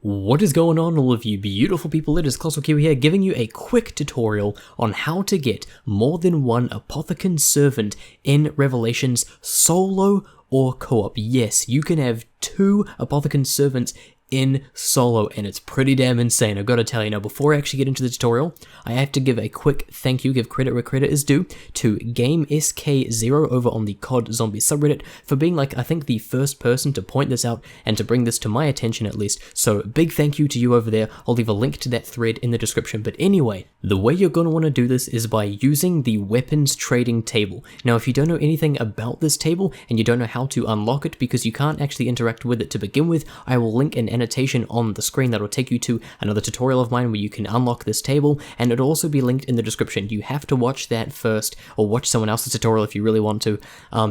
What is going on, all of you beautiful people? It is CODZombies here, giving you a quick tutorial on how to get more than one Apothicon Servant in Revelations solo or co-op. Yes, you can have two Apothicon Servants in solo, and it's pretty damn insane, I've got to tell you. Now, before I actually get into the tutorial, I have to give a quick thank you, give credit where credit is due, to GameSK0 over on the CODZombies Subreddit for being, like, I think the first person to point this out and to bring this to my attention at least. So, big thank you to you over there. I'll leave a link to that thread in the description. But anyway, the way you're going to want to do this is by using the weapons trading table. Now, if you don't know anything about this table and you don't know how to unlock it because you can't actually interact with it to begin with, I will link an annotation on the screen that will take you to another tutorial of mine where you can unlock this table, and it'll also be linked in the description. You have to watch that first, or watch someone else's tutorial if you really want to.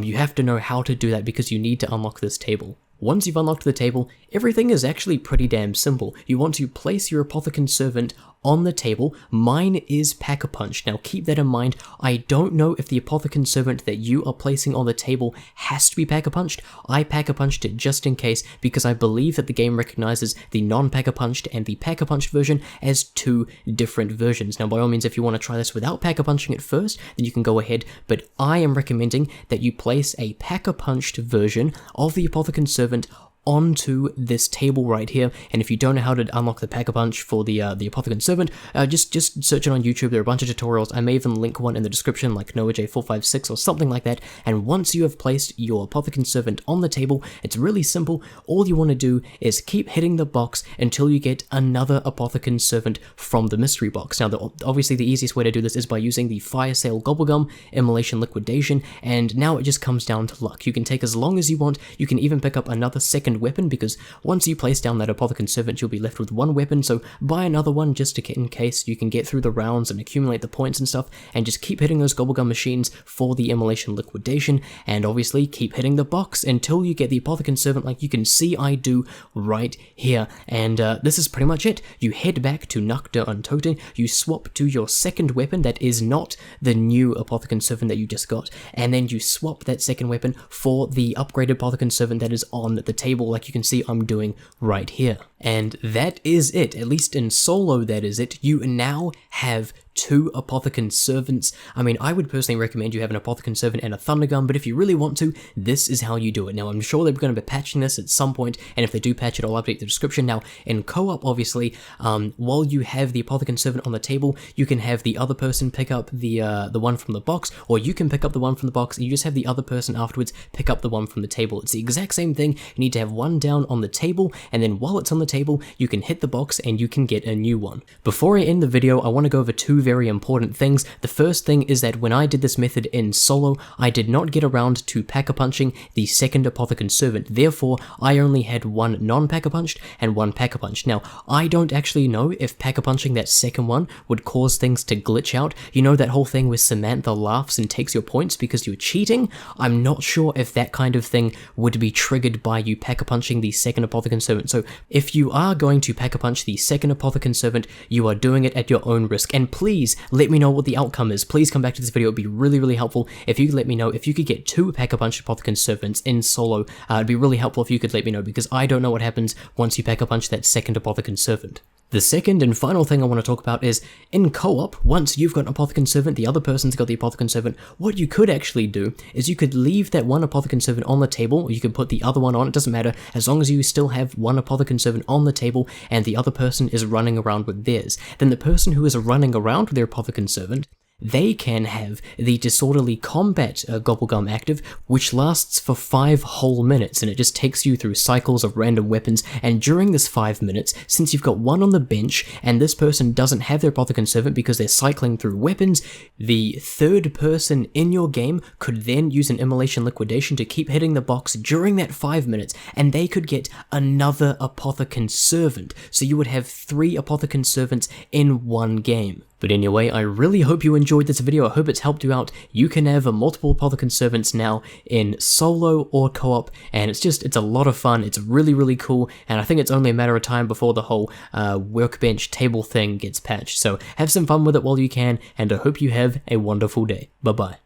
You have to know how to do that because you need to unlock this table. Once you've unlocked the table, everything is actually pretty damn simple. You want to place your Apothicon Servant on the table. Mine is Pack-a-Punch. Now keep that in mind. I don't know if the Apothicon Servant that you are placing on the table has to be Pack-a-Punched. I Pack-a-Punched it just in case because I believe that the game recognizes the non-Pack-a-Punched and the Pack-a-Punched version as two different versions. Now by all means, if you want to try this without Pack-a-Punching it first, then you can go ahead, but I am recommending that you place a Pack-a-Punched version of the Apothicon Servant onto this table right here. And if you don't know how to unlock the Pack-a-Punch for the Apothicon Servant, just search it on YouTube. There are a bunch of tutorials. I may even link one in the description, like NoahJ456 or something like that. And once you have placed your Apothicon Servant on the table, it's really simple. All you want to do is keep hitting the box until you get another Apothicon Servant from the mystery box. Now, obviously the easiest way to do this is by using the Fire Sale Gobblegum, Immolation Liquidation, and now it just comes down to luck. You can take as long as you want. You can even pick up another second weapon, because once you place down that Apothicon Servant, you'll be left with one weapon, so buy another one just in case you can get through the rounds and accumulate the points and stuff, and just keep hitting those Gobblegum machines for the Immolation Liquidation, and obviously keep hitting the box until you get the Apothicon Servant like you can see I do right here. And this is pretty much it. You head back to Nukta Untoten, you swap to your second weapon that is not the new Apothicon Servant that you just got, and then you swap that second weapon for the upgraded Apothicon Servant that is on the table, like you can see I'm doing right here. And that is it, at least in solo that is it. You now have two Apothicon Servants. I mean, I would personally recommend you have an Apothicon Servant and a Thundergun, but if you really want to, this is how you do it. Now, I'm sure they're going to be patching this at some point, and if they do patch it, I'll update the description. Now, in co-op, obviously, while you have the Apothicon Servant on the table, you can have the other person pick up the one from the box, or you can pick up the one from the box, and you just have the other person afterwards pick up the one from the table. It's the exact same thing. You need to have one down on the table, and then while it's on the table, you can hit the box and you can get a new one. Before I end the video, I want to go over two very important things. The first thing is that when I did this method in solo, I did not get around to Pack-a-Punching the second Apothicon Servant. Therefore, I only had one non-Pack-a-Punched and one Pack-a-Punched. Now, I don't actually know if Pack-a-Punching that second one would cause things to glitch out. You know that whole thing where Samantha laughs and takes your points because you're cheating? I'm not sure if that kind of thing would be triggered by you Pack-a-Punching the second Apothicon Servant. So, if you are going to Pack-a-Punch the second Apothicon Servant, you are doing it at your own risk. And please let me know what the outcome is. Please come back to this video. It would be really, really helpful if you could let me know if you could get two Pack-a-Punch Apothicon Servants in solo. It'd be really helpful if you could let me know, because I don't know what happens once you Pack-a-Punch that second Apothicon Servant. The second and final thing I want to talk about is, in co-op, once you've got an Apothicon Servant, the other person's got the Apothicon Servant, what you could actually do is you could leave that one Apothicon Servant on the table, or you could put the other one on, it doesn't matter, as long as you still have one Apothicon Servant on the table and the other person is running around with theirs. Then the person who is running around with their Apothicon Servant, they can have the Disorderly Combat Gobblegum active, which lasts for 5 whole minutes, and it just takes you through cycles of random weapons. And during this 5 minutes, since you've got one on the bench, and this person doesn't have their Apothicon Servant because they're cycling through weapons, the third person in your game could then use an Immolation Liquidation to keep hitting the box during that 5 minutes, and they could get another Apothicon Servant. So you would have 3 Apothicon Servants in one game. But anyway, I really hope you enjoyed this video. I hope it's helped you out. You can have multiple Apothicon Servants now in solo or co-op, and it's a lot of fun. It's really, really cool, and I think it's only a matter of time before the whole workbench table thing gets patched. So have some fun with it while you can, and I hope you have a wonderful day. Bye-bye.